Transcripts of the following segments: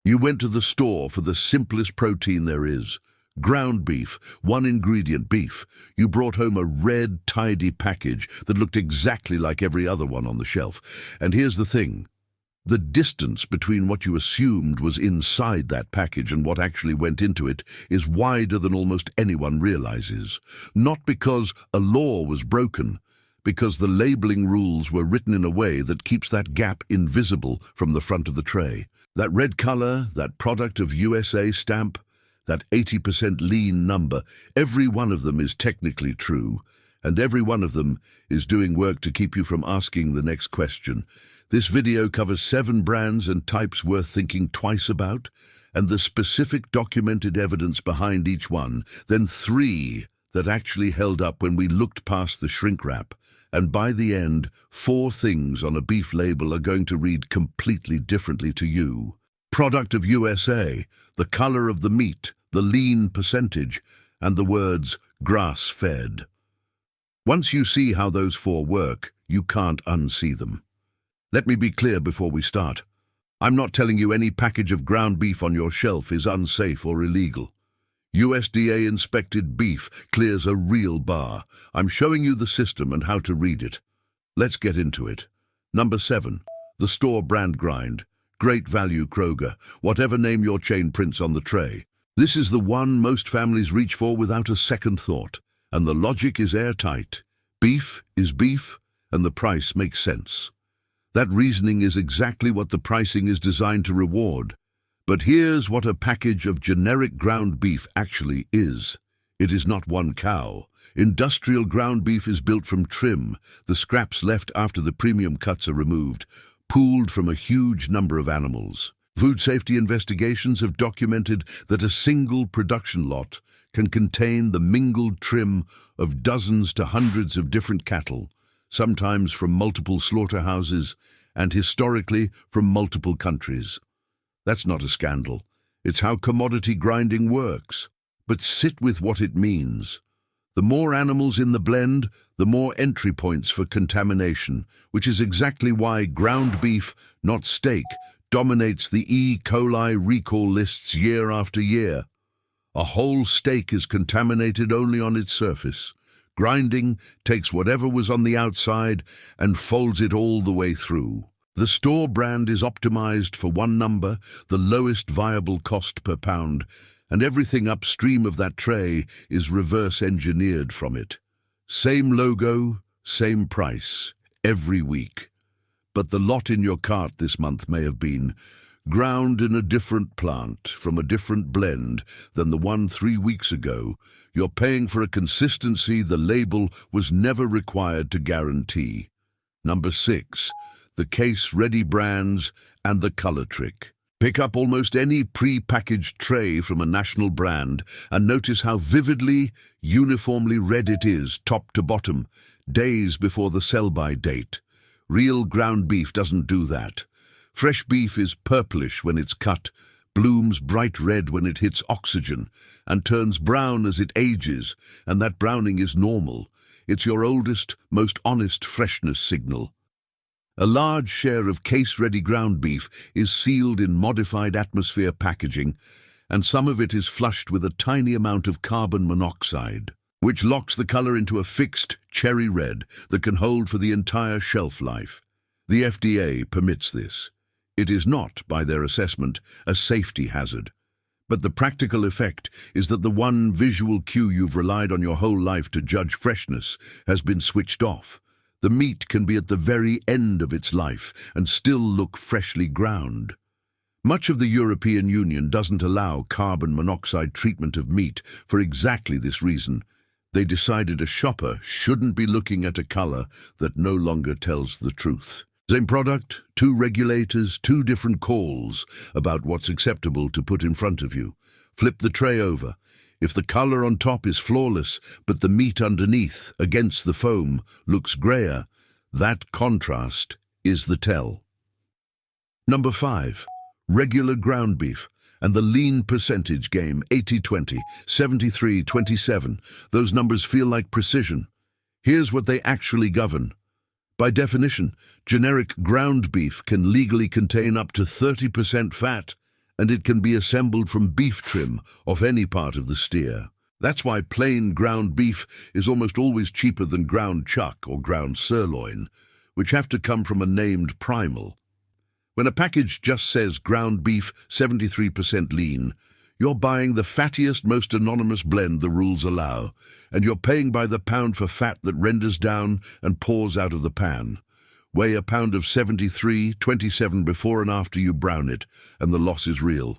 You went to the store for the simplest protein there is. Ground beef, one ingredient beef. You brought home a red, tidy package that looked exactly like every other one on the shelf. And here's the thing. The distance between what you assumed was inside that package and what actually went into it is wider than almost anyone realizes. Not because a law was broken, because the labeling rules were written in a way that keeps that gap invisible from the front of the tray. That red color, that product of USA stamp, that 80% lean number, every one of them is technically true, and every one of them is doing work to keep you from asking the next question. This video covers 7 brands and types worth thinking twice about, and the specific documented evidence behind each one, then 3 that actually held up when we looked past the shrink wrap. And by the end, 4 things on a beef label are going to read completely differently to you. Product of USA, the color of the meat, the lean percentage, and the words grass-fed. Once you see how those 4 work, you can't unsee them. Let me be clear before we start. I'm not telling you any package of ground beef on your shelf is unsafe or illegal. USDA-inspected beef clears a real bar. I'm showing you the system and how to read it. Let's get into it. Number 7, the store brand grind. Great value Kroger, whatever name your chain prints on the tray. This is the one most families reach for without a second thought, and the logic is airtight. Beef is beef, and the price makes sense. That reasoning is exactly what the pricing is designed to reward. But here's what a package of generic ground beef actually is. It is not one cow. Industrial ground beef is built from trim, the scraps left after the premium cuts are removed, pooled from a huge number of animals. Food safety investigations have documented that a single production lot can contain the mingled trim of dozens to hundreds of different cattle, sometimes from multiple slaughterhouses and historically from multiple countries. That's not a scandal. It's how commodity grinding works. But sit with what it means. The more animals in the blend, the more entry points for contamination, which is exactly why ground beef, not steak, dominates the E. coli recall lists year after year. A whole steak is contaminated only on its surface. Grinding takes whatever was on the outside and folds it all the way through. The store brand is optimized for one number, the lowest viable cost per pound, and everything upstream of that tray is reverse engineered from it. Same logo, same price, every week. But the lot in your cart this month may have been ground in a different plant, from a different blend than the one 3 weeks ago. You're paying for a consistency the label was never required to guarantee. Number 6, the case-ready brands and the color trick. Pick up almost any pre-packaged tray from a national brand and notice how vividly, uniformly red it is, top to bottom, days before the sell-by date. Real ground beef doesn't do that. Fresh beef is purplish when it's cut, blooms bright red when it hits oxygen, and turns brown as it ages, and that browning is normal. It's your oldest, most honest freshness signal. A large share of case-ready ground beef is sealed in modified atmosphere packaging, and some of it is flushed with a tiny amount of carbon monoxide, which locks the color into a fixed cherry red that can hold for the entire shelf life. The FDA permits this. It is not, by their assessment, a safety hazard. But the practical effect is that the one visual cue you've relied on your whole life to judge freshness has been switched off. The meat can be at the very end of its life and still look freshly ground. Much of the European Union doesn't allow carbon monoxide treatment of meat for exactly this reason. They decided a shopper shouldn't be looking at a color that no longer tells the truth. Same product, 2 regulators, 2 different calls about what's acceptable to put in front of you. Flip the tray over. If the color on top is flawless, but the meat underneath, against the foam, looks grayer, that contrast is the tell. Number 5, regular ground beef and the lean percentage game, 80-20, 73-27. Those numbers feel like precision. Here's what they actually govern. By definition, generic ground beef can legally contain up to 30% fat and it can be assembled from beef trim off any part of the steer. That's why plain ground beef is almost always cheaper than ground chuck or ground sirloin, which have to come from a named primal. When a package just says ground beef 73% lean, you're buying the fattiest, most anonymous blend the rules allow, and you're paying by the pound for fat that renders down and pours out of the pan. Weigh a pound of 73, 27 before and after you brown it, and the loss is real.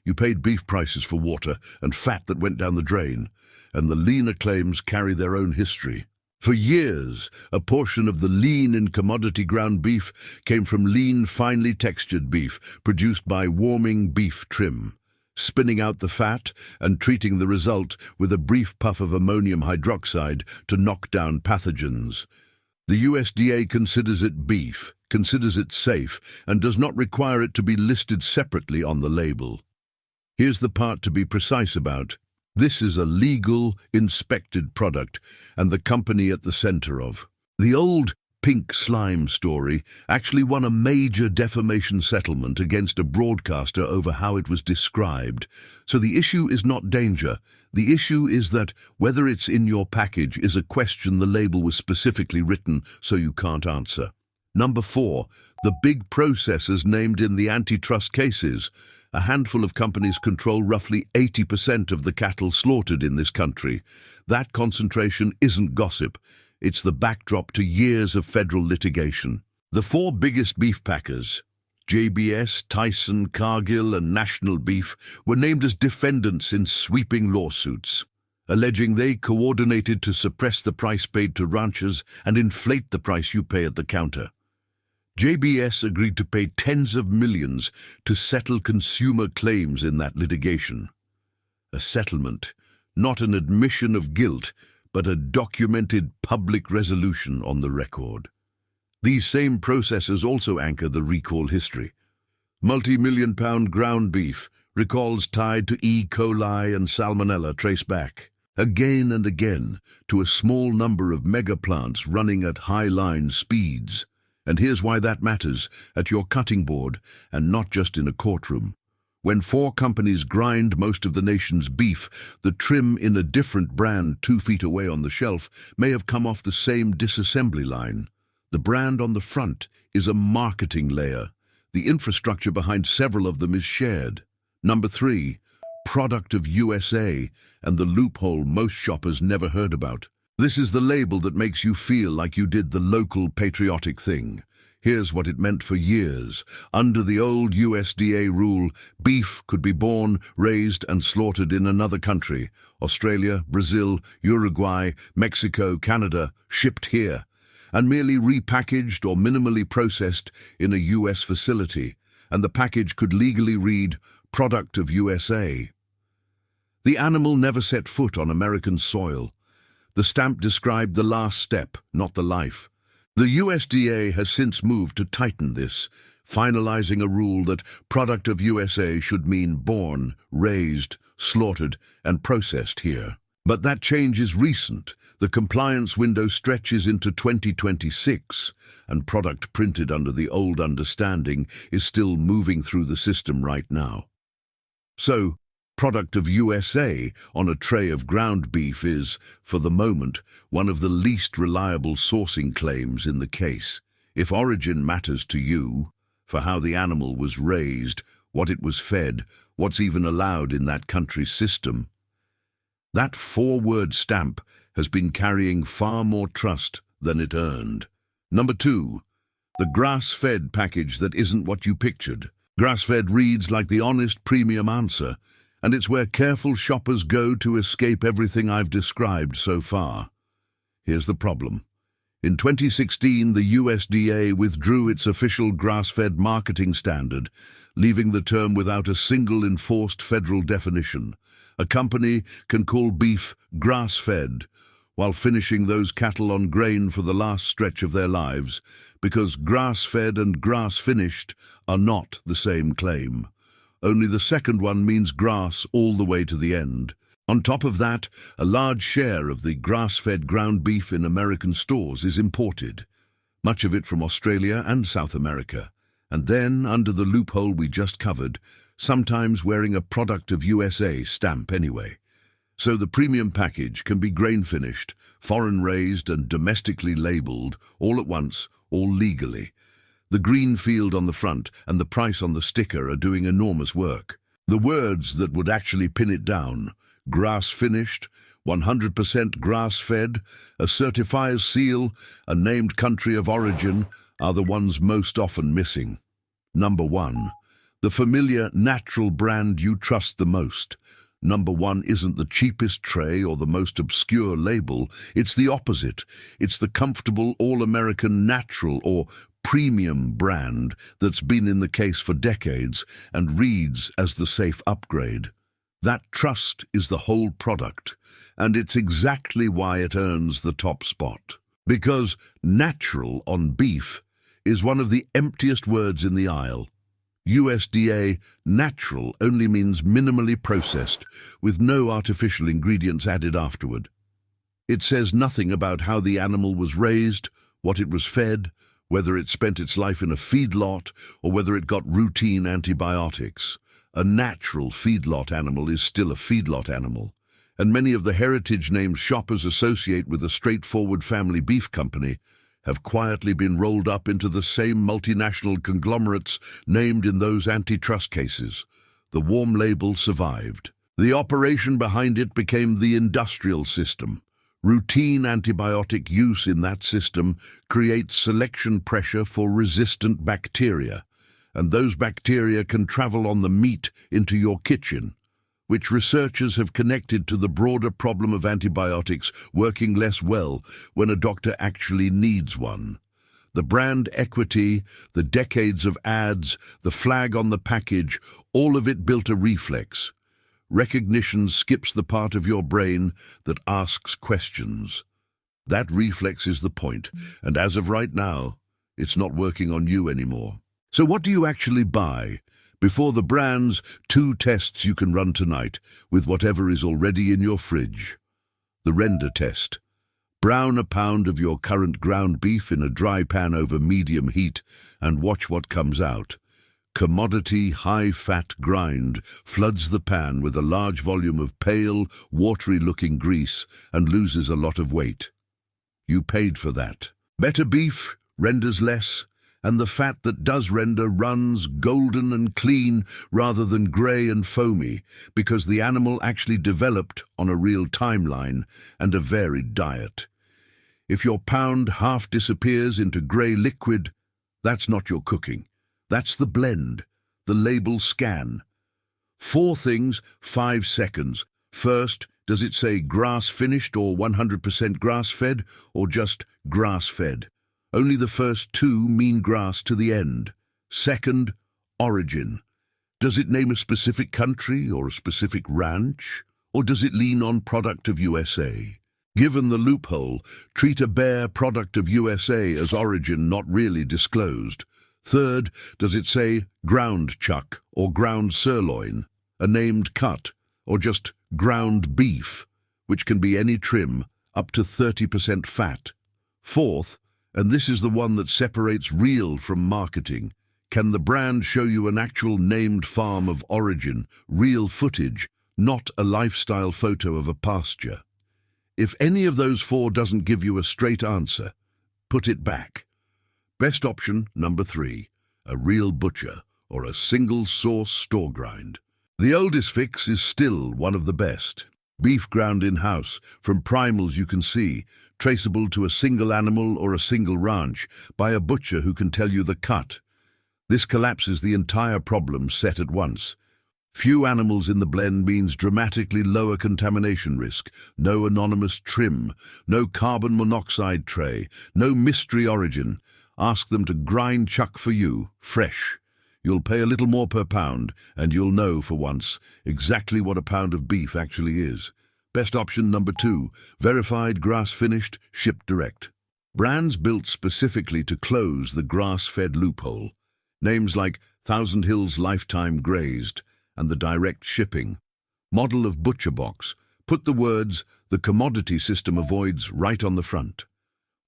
You paid beef prices for water and fat that went down the drain, and the leaner claims carry their own history. For years, a portion of the lean in commodity ground beef came from lean, finely textured beef produced by warming beef trim, spinning out the fat and treating the result with a brief puff of ammonium hydroxide to knock down pathogens. The USDA considers it beef, considers it safe, and does not require it to be listed separately on the label. Here's the part to be precise about. This is a legal, inspected product, and the company at the center of. The old pink slime story actually won a major defamation settlement against a broadcaster over how it was described. So the issue is not danger. The issue is that whether it's in your package is a question the label was specifically written so you can't answer. Number 4, the big processors named in the antitrust cases. A handful of companies control roughly 80% of the cattle slaughtered in this country. That concentration isn't gossip. It's the backdrop to years of federal litigation. The 4 biggest beef packers, JBS, Tyson, Cargill, and National Beef, were named as defendants in sweeping lawsuits, alleging they coordinated to suppress the price paid to ranchers and inflate the price you pay at the counter. JBS agreed to pay tens of millions to settle consumer claims in that litigation. A settlement, not an admission of guilt, but a documented public resolution on the record. These same processors also anchor the recall history. Multi-million-pound ground beef, recalls tied to E. coli and salmonella trace back, again and again, to a small number of mega plants running at high line speeds. And here's why that matters: at your cutting board, and not just in a courtroom. When 4 companies grind most of the nation's beef, the trim in a different brand 2 feet away on the shelf may have come off the same disassembly line. The brand on the front is a marketing layer. The infrastructure behind several of them is shared. Number 3, product of USA, and the loophole most shoppers never heard about. This is the label that makes you feel like you did the local patriotic thing. Here's what it meant for years. Under the old USDA rule, beef could be born, raised, and slaughtered in another country: Australia, Brazil, Uruguay, Mexico, Canada, shipped here, and merely repackaged or minimally processed in a US facility, and the package could legally read, "Product of USA." The animal never set foot on American soil. The stamp described the last step, not the life. The USDA has since moved to tighten this, finalizing a rule that product of USA should mean born, raised, slaughtered, and processed here. But that change is recent. The compliance window stretches into 2026, and product printed under the old understanding is still moving through the system right now. So, product of USA on a tray of ground beef is, for the moment, one of the least reliable sourcing claims in the case. If origin matters to you, for how the animal was raised, what it was fed, what's even allowed in that country's system, that 4-word stamp has been carrying far more trust than it earned. Number 2, the grass-fed package that isn't what you pictured. Grass-fed reads like the honest premium answer, and it's where careful shoppers go to escape everything I've described so far. Here's the problem. In 2016, the USDA withdrew its official grass-fed marketing standard, leaving the term without a single enforced federal definition. A company can call beef grass-fed while finishing those cattle on grain for the last stretch of their lives, because grass-fed and grass-finished are not the same claim. Only the second one means grass all the way to the end. On top of that, a large share of the grass-fed ground beef in American stores is imported, much of it from Australia and South America. And then, under the loophole we just covered, sometimes wearing a product of USA stamp anyway. So the premium package can be grain-finished, foreign-raised and domestically labelled, all at once, all legally. The green field on the front and the price on the sticker are doing enormous work. The words that would actually pin it down, grass-finished, 100% grass-fed, a certifier's seal, a named country of origin, are the ones most often missing. Number 1. The familiar, natural brand you trust the most. Number 1 isn't the cheapest tray or the most obscure label, it's the opposite. It's the comfortable, all-American, natural or premium brand that's been in the case for decades and reads as the safe upgrade. That trust is the whole product, and it's exactly why it earns the top spot. Because natural on beef is one of the emptiest words in the aisle. USDA natural only means minimally processed, with no artificial ingredients added afterward. It says nothing about how the animal was raised, what it was fed, whether it spent its life in a feedlot, or whether it got routine antibiotics. A natural feedlot animal is still a feedlot animal, and many of the heritage names shoppers associate with a straightforward family beef company have quietly been rolled up into the same multinational conglomerates named in those antitrust cases. The warm label survived. The operation behind it became the industrial system. Routine antibiotic use in that system creates selection pressure for resistant bacteria, and those bacteria can travel on the meat into your kitchen, which researchers have connected to the broader problem of antibiotics working less well when a doctor actually needs one. The brand equity, the decades of ads, the flag on the package, all of it built a reflex. Recognition skips the part of your brain that asks questions. That reflex is the point, and as of right now, it's not working on you anymore. So what do you actually buy? Before the brand's 2 tests you can run tonight with whatever is already in your fridge. The render test. Brown a pound of your current ground beef in a dry pan over medium heat and watch what comes out. Commodity high-fat grind floods the pan with a large volume of pale, watery-looking grease and loses a lot of weight. You paid for that. Better beef renders less, and the fat that does render runs golden and clean rather than grey and foamy, because the animal actually developed on a real timeline and a varied diet. If your pound half disappears into grey liquid, that's not your cooking. That's the blend, the label scan. 4 things, 5 seconds. First, does it say grass-finished or 100% grass-fed, or just grass-fed? Only the first 2 mean grass to the end. Second, origin. Does it name a specific country or a specific ranch? Or does it lean on product of USA? Given the loophole, treat a bare product of USA as origin not really disclosed. Third, does it say ground chuck or ground sirloin, a named cut, or just ground beef, which can be any trim, up to 30% fat? Fourth, and this is the one that separates real from marketing, can the brand show you an actual named farm of origin, real footage, not a lifestyle photo of a pasture? If any of those 4 doesn't give you a straight answer, put it back. Best option, number 3, a real butcher or a single source store grind. The oldest fix is still one of the best. Beef ground in-house, from primals you can see, traceable to a single animal or a single ranch, by a butcher who can tell you the cut. This collapses the entire problem set at once. Few animals in the blend means dramatically lower contamination risk, no anonymous trim, no carbon monoxide tray, no mystery origin. Ask them to grind chuck for you, fresh. You'll pay a little more per pound, and you'll know, for once, exactly what a pound of beef actually is. Best option number 2, verified grass-finished, shipped direct. Brands built specifically to close the grass-fed loophole. Names like Thousand Hills Lifetime Grazed and the direct shipping. Model of butcher box. Put the words, the commodity system avoids right on the front.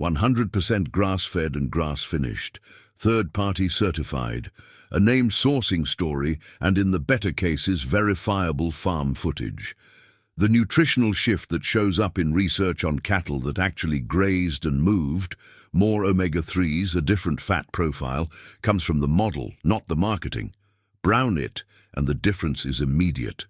100% grass-fed and grass-finished, third-party certified, a named sourcing story, and in the better cases, verifiable farm footage. The nutritional shift that shows up in research on cattle that actually grazed and moved, more omega-3s, a different fat profile, comes from the model, not the marketing. Brown it, and the difference is immediate.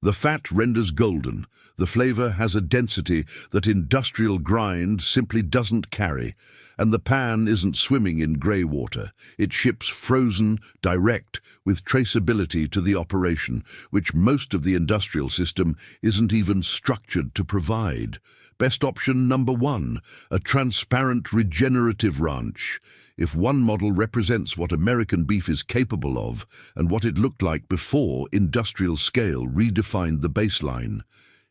The fat renders golden. The flavor has a density that industrial grind simply doesn't carry, and the pan isn't swimming in grey water. It ships frozen, direct, with traceability to the operation, which most of the industrial system isn't even structured to provide. Best option number 1, a transparent regenerative ranch. If one model represents what American beef is capable of and what it looked like before industrial scale redefined the baseline,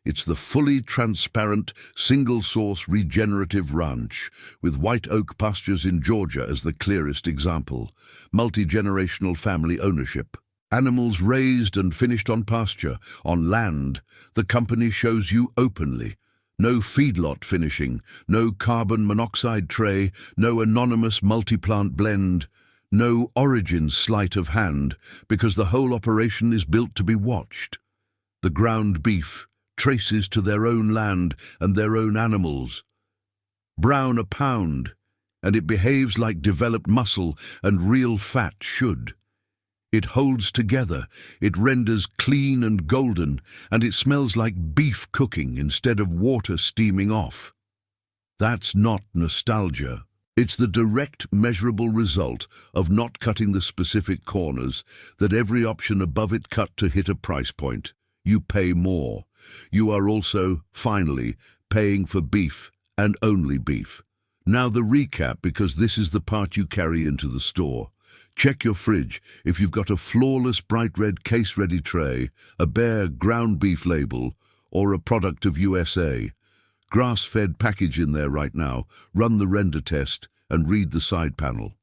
it's the fully transparent, single-source regenerative ranch, with white oak pastures in Georgia as the clearest example. Multi-generational family ownership. Animals raised and finished on pasture, on land, the company shows you openly. No feedlot finishing, no carbon monoxide tray, no anonymous multi-plant blend, no origin sleight of hand, because the whole operation is built to be watched. The ground beef traces to their own land and their own animals. Brown a pound, and it behaves like developed muscle and real fat should. It holds together, it renders clean and golden, and it smells like beef cooking instead of water steaming off. That's not nostalgia. It's the direct, measurable result of not cutting the specific corners that every option above it cut to hit a price point. You pay more. You are also, finally, paying for beef and only beef. Now the recap, because this is the part you carry into the store. Check your fridge. If you've got a flawless bright red case-ready tray, a bare ground beef label, or a product of USA, grass-fed package in there right now, run the render test and read the side panel.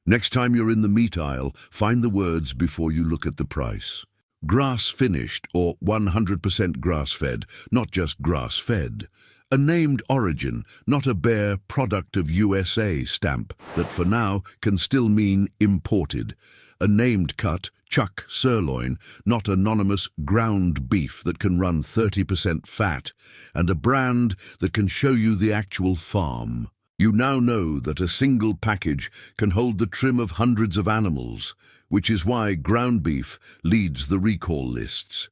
Next time you're in the meat aisle, find the words before you look at the price. Grass-finished or 100% grass-fed, not just grass-fed. A named origin, not a bare product of USA stamp that for now can still mean imported. A named cut, chuck sirloin, not anonymous ground beef that can run 30% fat, and a brand that can show you the actual farm. You now know that a single package can hold the trim of hundreds of animals, which is why ground beef leads the recall lists.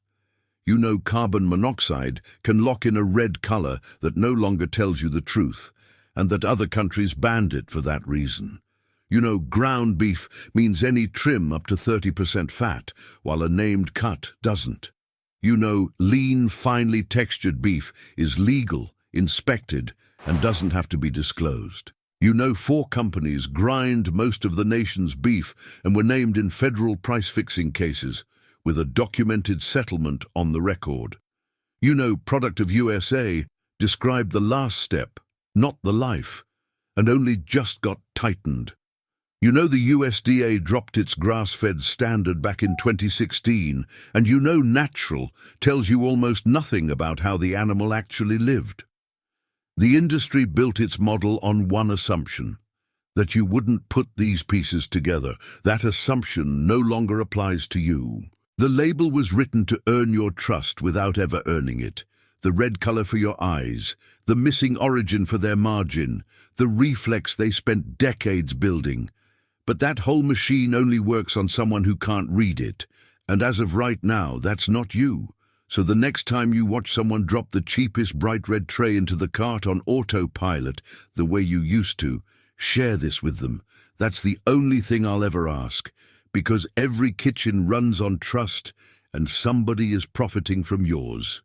You know carbon monoxide can lock in a red color that no longer tells you the truth, and that other countries banned it for that reason. You know ground beef means any trim up to 30% fat, while a named cut doesn't. You know lean, finely textured beef is legal, inspected, and doesn't have to be disclosed. You know 4 companies grind most of the nation's beef and were named in federal price-fixing cases, with a documented settlement on the record. You know product of USA described the last step, not the life, and only just got tightened. You know the USDA dropped its grass-fed standard back in 2016, and you know natural tells you almost nothing about how the animal actually lived. The industry built its model on one assumption, that you wouldn't put these pieces together. That assumption no longer applies to you. The label was written to earn your trust without ever earning it. The red color for your eyes, the missing origin for their margin, the reflex they spent decades building. But that whole machine only works on someone who can't read it. And as of right now, that's not you. So the next time you watch someone drop the cheapest bright red tray into the cart on autopilot, the way you used to, share this with them. That's the only thing I'll ever ask. Because every kitchen runs on trust, and somebody is profiting from yours.